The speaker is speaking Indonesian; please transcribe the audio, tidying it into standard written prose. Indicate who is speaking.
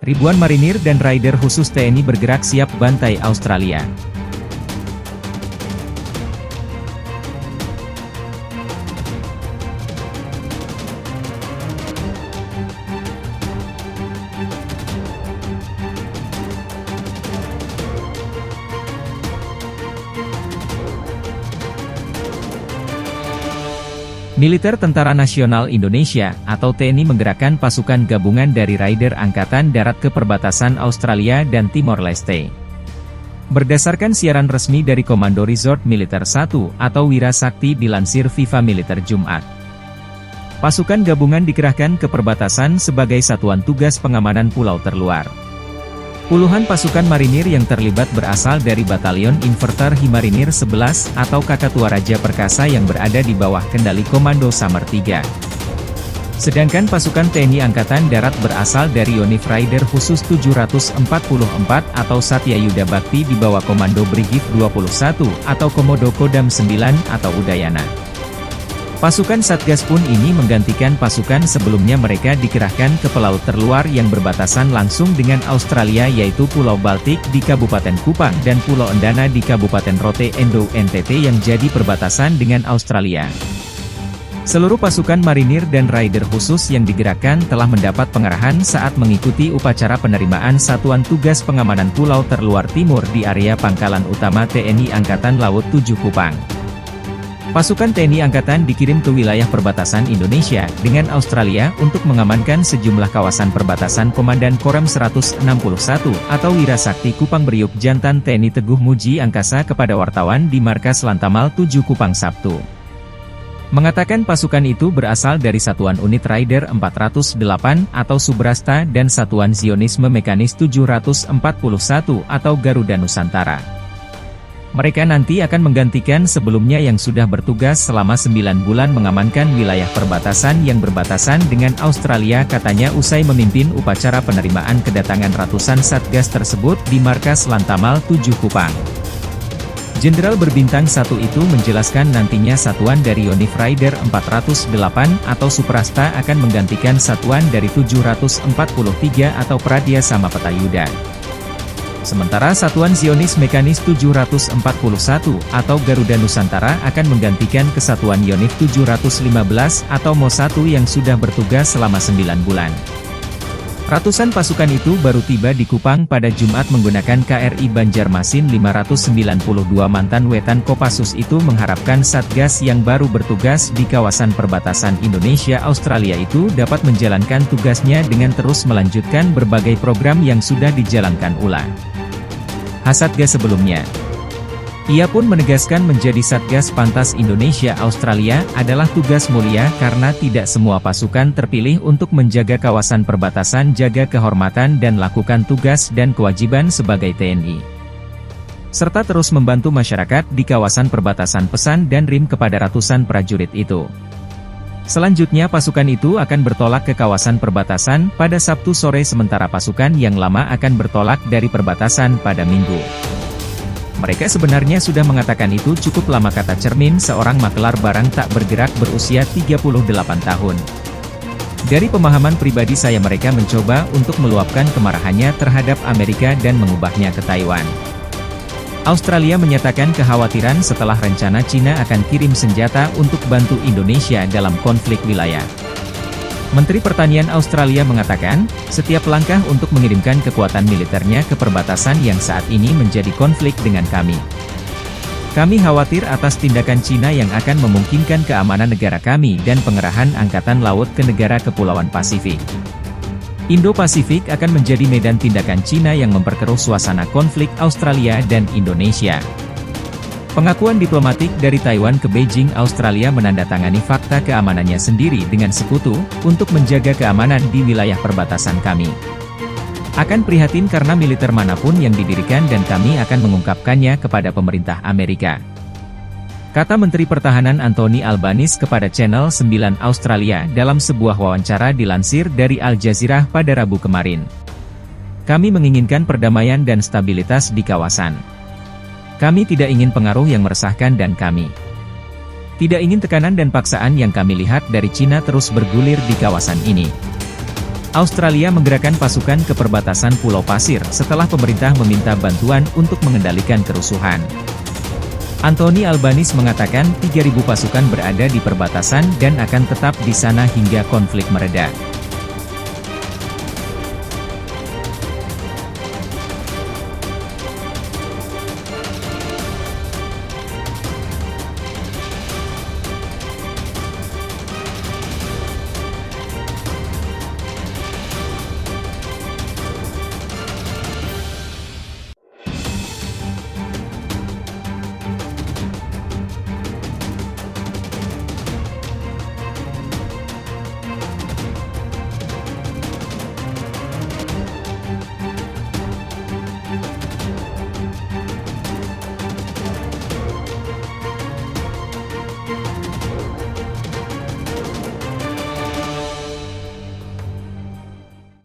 Speaker 1: Ribuan marinir dan raider khusus TNI bergerak siap bantai Australia.
Speaker 2: Militer Tentara Nasional Indonesia, atau TNI menggerakkan pasukan gabungan dari Raider Angkatan Darat ke perbatasan Australia dan Timor Leste. Berdasarkan siaran resmi dari Komando Resort Militer 1, atau Wira Sakti dilansir Viva Militer Jumat. Pasukan gabungan dikerahkan ke perbatasan sebagai satuan tugas pengamanan pulau terluar. Puluhan pasukan marinir yang terlibat berasal dari Batalion Inverter Himarinir 11 atau Kakatua Raja Perkasa yang berada di bawah kendali Komando Summer 3. Sedangkan pasukan TNI Angkatan Darat berasal dari Yonif Raider Khusus 744 atau Satya Yuda Bakti di bawah Komando Brigif 21 atau Komodo Kodam 9 atau Udayana. Pasukan Satgas pun ini menggantikan pasukan sebelumnya mereka dikerahkan ke pelaut terluar yang berbatasan langsung dengan Australia yaitu Pulau Baltik di Kabupaten Kupang dan Pulau Endana di Kabupaten Rote Endo NTT yang jadi perbatasan dengan Australia. Seluruh pasukan marinir dan raider khusus yang digerakkan telah mendapat pengarahan saat mengikuti upacara penerimaan Satuan Tugas Pengamanan Pulau Terluar Timur di area Pangkalan Utama TNI Angkatan Laut 7 Kupang. Pasukan TNI Angkatan dikirim ke wilayah perbatasan Indonesia dengan Australia untuk mengamankan sejumlah kawasan perbatasan. Komandan Korem 161 atau Wira Sakti Kupang Beriuk Jantan TNI Teguh Muji Angkasa kepada wartawan di Markas Lantamal 7 Kupang Sabtu. Mengatakan pasukan itu berasal dari Satuan Unit Raider 408 atau Subrasta dan Satuan Zionisme Mekanis 741 atau Garuda Nusantara. Mereka nanti akan menggantikan sebelumnya yang sudah bertugas selama 9 bulan mengamankan wilayah perbatasan yang berbatasan dengan Australia, katanya usai memimpin upacara penerimaan kedatangan ratusan Satgas tersebut di Markas Lantamal 7 Kupang. Jenderal berbintang 1 itu menjelaskan nantinya satuan dari Yonif Raider 408 atau Suprasta akan menggantikan satuan dari 743 atau Pradya Samapta Yuda. Sementara Satuan Zionis Mekanis 741 atau Garuda Nusantara akan menggantikan kesatuan Yonif 715 atau MO1 yang sudah bertugas selama 9 bulan. Ratusan pasukan itu baru tiba di Kupang pada Jumat menggunakan KRI Banjarmasin 592. Mantan Wetan Kopassus itu mengharapkan Satgas yang baru bertugas di kawasan perbatasan Indonesia-Australia itu dapat menjalankan tugasnya dengan terus melanjutkan berbagai program yang sudah dijalankan ulang Satgas sebelumnya. Ia pun menegaskan menjadi Satgas Pantas Indonesia-Australia adalah tugas mulia karena tidak semua pasukan terpilih untuk menjaga kawasan perbatasan, jaga kehormatan dan lakukan tugas dan kewajiban sebagai TNI. Serta terus membantu masyarakat di kawasan perbatasan, pesan dan RIM kepada ratusan prajurit itu. Selanjutnya pasukan itu akan bertolak ke kawasan perbatasan pada Sabtu sore sementara pasukan yang lama akan bertolak dari perbatasan pada Minggu. Mereka sebenarnya sudah mengatakan itu cukup lama, kata cermin seorang makelar barang tak bergerak berusia 38 tahun. Dari pemahaman pribadi saya, mereka mencoba untuk meluapkan kemarahannya terhadap Amerika dan mengubahnya ke Taiwan. Australia menyatakan kekhawatiran setelah rencana Cina akan kirim senjata untuk bantu Indonesia dalam konflik wilayah. Menteri Pertanian Australia mengatakan, setiap langkah untuk mengirimkan kekuatan militernya ke perbatasan yang saat ini menjadi konflik dengan kami. Kami khawatir atas tindakan Cina yang akan memungkinkan keamanan negara kami dan pengerahan angkatan laut ke negara Kepulauan Pasifik. Indo-Pasifik akan menjadi medan tindakan Cina yang memperkeruh suasana konflik Australia dan Indonesia. Pengakuan diplomatik dari Taiwan ke Beijing. Australia menandatangani fakta keamanannya sendiri dengan sekutu, untuk menjaga keamanan di wilayah perbatasan kami. Akan prihatin karena militer manapun yang didirikan dan kami akan mengungkapkannya kepada pemerintah Amerika, kata Menteri Pertahanan Anthony Albanese kepada Channel 9 Australia dalam sebuah wawancara dilansir dari Al Jazeera pada Rabu kemarin. Kami menginginkan perdamaian dan stabilitas di kawasan. Kami tidak ingin pengaruh yang meresahkan dan kami tidak ingin tekanan dan paksaan yang kami lihat dari Cina terus bergulir di kawasan ini. Australia menggerakkan pasukan ke perbatasan Pulau Pasir setelah pemerintah meminta bantuan untuk mengendalikan kerusuhan. Anthony Albanese mengatakan 3.000 pasukan berada di perbatasan dan akan tetap di sana hingga konflik mereda.